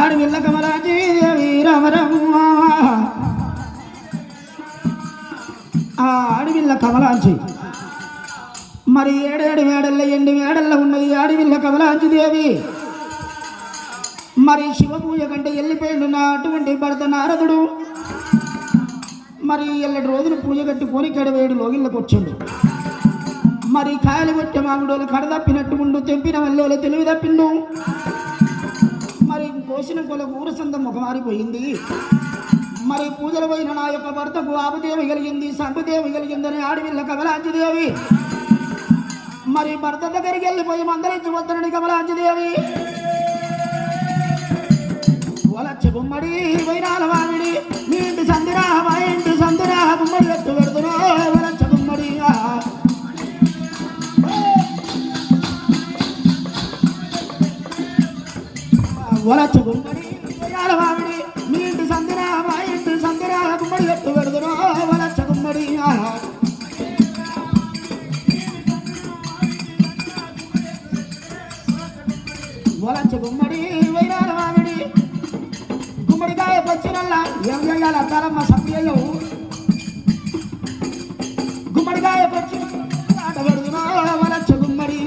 ఆడవిల్ల కమలాజీ దేవి రామరమ్మ ఆడవిల్ల కమలాజీ మరి ఏడేడు మేడల్ల ఎండి మేడల్ల ఉన్నది ఆడవిల్ల కమలాజీ దేవి. మరి శివ పూజ కంటే వెళ్ళిపోయిండు నా అటువంటి భర్త నారదుడు. మరి ఎల్లటి రోజులు పూజ కట్టి కోరికడ వేడు లోగిళ్ళకు వచ్చిండు. మరి కాయలు కొట్టే మామిడోలు కడ తప్పినట్టు ఉండు, తెంపిన వల్లోలు తెలివి తప్పిండు. మరి కోసిన కొల ఊరసందం ఒక మారిపోయింది. మరి పూజలు పోయిన నా యొక్క భర్తకు ఆపదేవి కలిగింది, సంపదేవి కలిగిందని ఆడవిల్ల కమలాంజదేవి. మరి భర్త దగ్గరికి వెళ్ళిపోయి మందరించి వద్దనని కమలాంజదేవి వలచ్చ గుమ్మడి వైరాల మామిడి మీ ఇంటి సందిరా మా ఇంటి సందిరా గుమ్మడి ఎత్తు పెడుతున్నా వలచ్చ గుమ్మడి వలచ్చ గుమ్మడి వైరాల మామిడి మీ ఇంటి సందిరా మా ఇంటి సందిరా గుమ్మడి ఎత్తు పెడుతున్నా వలచ్చ గుమ్మడి వలచ్చ గుమ్మడి వైరాల మామిడి గుమ్మడికాయ పచ్చినల్లా ఏం చేయాలి అద్దాలమ్మ సభ్యలు గుమ్మడికాయ పచ్చి ఆట పెడుతున్నా వలచ్చ గుమ్మడి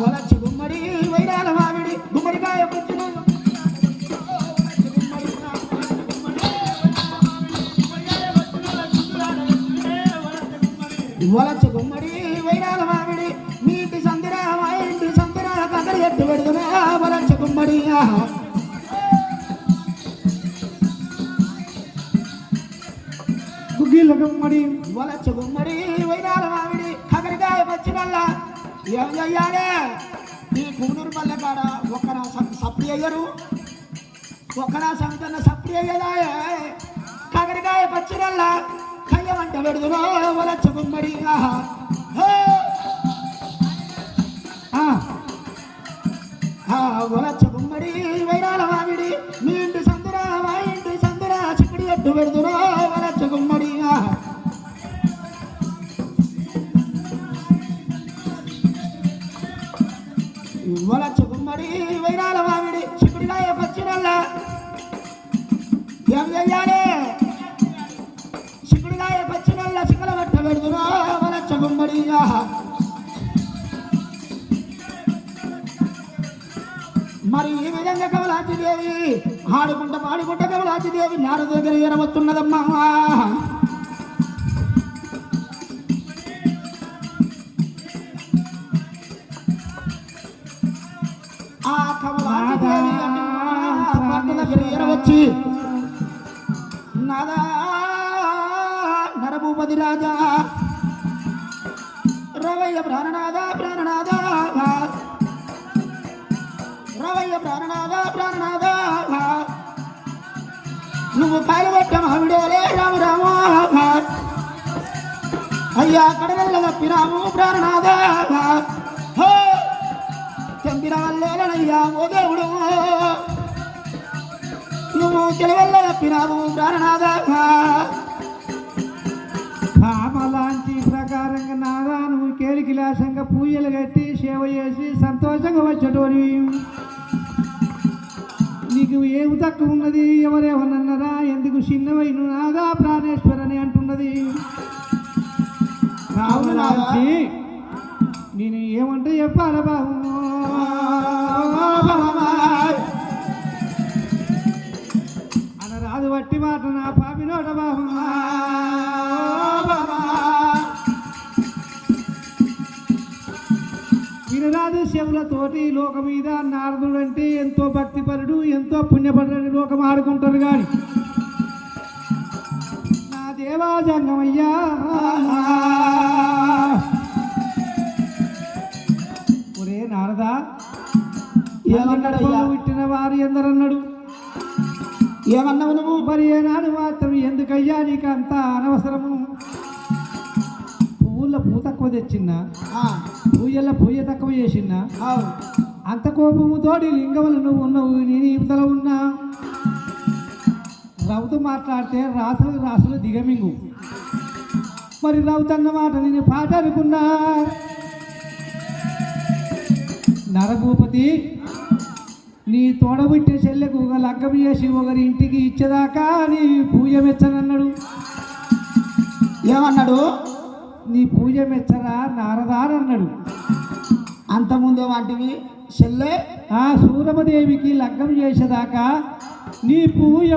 వలచ్చ గుమ్మడి వైరాల మామిడి గుమ్మడికాయ పచ్చిన వలచ్చ గుమ్మడి వైరాల మామిడి నీటి సందిరా మా ఇంటి సందిరా కక్కడి ఎట్టు పెడుతున్నా వలచ్చ గుమ్మడి గుగ్గిళ్ళ గుమ్మడి వలచ్చ గుమ్మడి వైరాల మామిడి కక్కడికాయ పచ్చినల్లా ఏం చెయ్యాలి ఈ కూనూరు పల్లె కాడ ఒక్కరా సప్లి అయ్యరు ఒక్కరా సంతన్న సప్లి అయ్యదా కక్కడికాయ పచ్చినల్లా కయ్యమంట పెడుతున్నా వలచ్చ గుమ్మడి వలచ్చ గుమ్మడి వైరాల మామిడి మీ ఇంటి సందురా మా ఇంటి సందురా చిక్కుడి ఎట్టు పెడుతున్నా వలచ్చ గుమ్మడి వలచ్చ గుమ్మడి వైరాల మామిడి చిక్కుడికాయ పచ్చినల్లా ఏం చెయ్యాలి చిక్కుడికాయ పచ్చినల్లా చిక్కల బట్ట పెడుతున్నా వలచ్చ గుమ్మడి మరి ఈ విధంగా కమలాంజదేవి ఆడుకుంటా పాడుకుంటా కమలాంజదేవి నారదు దగ్గర ఎరవస్తున్నదమ్మా. ఆ కమలాంజదేవి భర్త దగ్గర ఎరవచ్చి నాదా నరభూపతి రాజా రవయ్య ప్రాణనాథ ప్రాణనాథ రవయ్య ప్రాణనాథ ప్రాణనాథ నువ్వు కాయలు పట్ట మామిడోలే రాము రాము అయ్యా కడవల్ల తప్పినాము ప్రాణనాథ చంపిన వల్లేనయ్యా ఓ దేవుడు నువ్వు తెలవల్ల తప్పినాము ప్రాణనాథ. కామలాంటి ప్రకారంగా నాదా నువ్వు కేలికిలాసంగా పూజలు కట్టి సేవ చేసి సంతోషంగా వచ్చేటోని నీకు ఏమి తక్కువ ఉన్నది ఎవరేమన్నారా ఎందుకు చిన్నవైన నాగా ప్రాణేశ్వర్ అని అంటున్నది. కామలాంటి నేను ఏమంటే చెప్పాలా బాబు అనరాదు వట్టి మాట నా పాపినోట బాబు వినరాదు శవులతోటి లోకం మీద నారదుడు అంటే ఎంతో భక్తిపరుడు ఎంతో పుణ్యపరుడు లోకం ఆడుకుంటారు కానీ నా దేవాజంగమయ్యా ఒరే నారదా ఏమన్నాడయ్యా విట్టిన వారు ఎందరన్నాడు ఏమన్నావు నువ్వు మరి ఏనాడు మాత్రం ఎందుకయ్యా నీకు అంత అనవసరము పువ్వుల్లో పూ తక్కువ తెచ్చిన్నా పూజల్లో పూజ తక్కువ చేసిన్నా అంత కోపము తోడి లింగములు నువ్వు ఉన్నావు నేను ఇవతల ఉన్నా రౌతు మాట్లాడితే రాసులు రాసులు దిగమింగు మరి రౌతు అన్నమాట నేను పాట అనుకున్నా నరభూపతి నీ తోడబుట్టే చెల్లెకు ఒక లగ్గం చేసి ఒకరి ఇంటికి ఇచ్చేదాకా నీ పూజ మెచ్చనన్నాడు. ఏమన్నాడు? నీ పూజ మెచ్చరా నారదారన్నాడు. అంతకుముందు ఏమంటివి? చెల్లె ఆ సూరమదేవికి లగ్గం చేసేదాకా నీ పూజ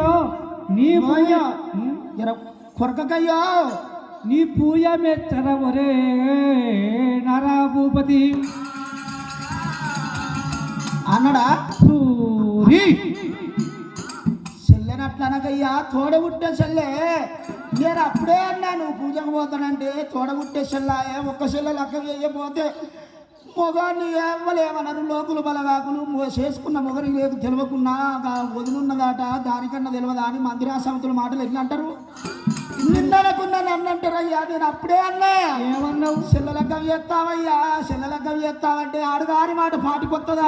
కొరకకయ్యో నీ పూజ మెచ్చర ఒరే నరభూపతి అన్నడా? సూరి చెల్లెని అట్లా అనకయ్యా, తోడబుట్టే చెల్లె. నేను అప్పుడే అన్నా నువ్వు పూజకు పోతానంటే తోడబుట్టే చెల్లాయే. ఒక్క చెల్లె లెక్క వేయకపోతే మొగాన్ని ఎవ్వలేమన్నారు. లోకులు బలగాకులు చేసుకున్న మొగని లేదు తెలియకున్నా వదినున్నదాట దానికన్నా తెలియదా అని మందిరాసమితుల మాటలు ఎట్లా అంటారు? నిన్ననుకున్నా నన్ను అంటారయ్యా. నేను అప్పుడే అన్నా. ఏమన్నావు? చెల్లెలగ్గం చేస్తావయ్యా, చెల్లెలగ్గం చేస్తావంటే ఆడుగారి మాట పాటికొత్తదా?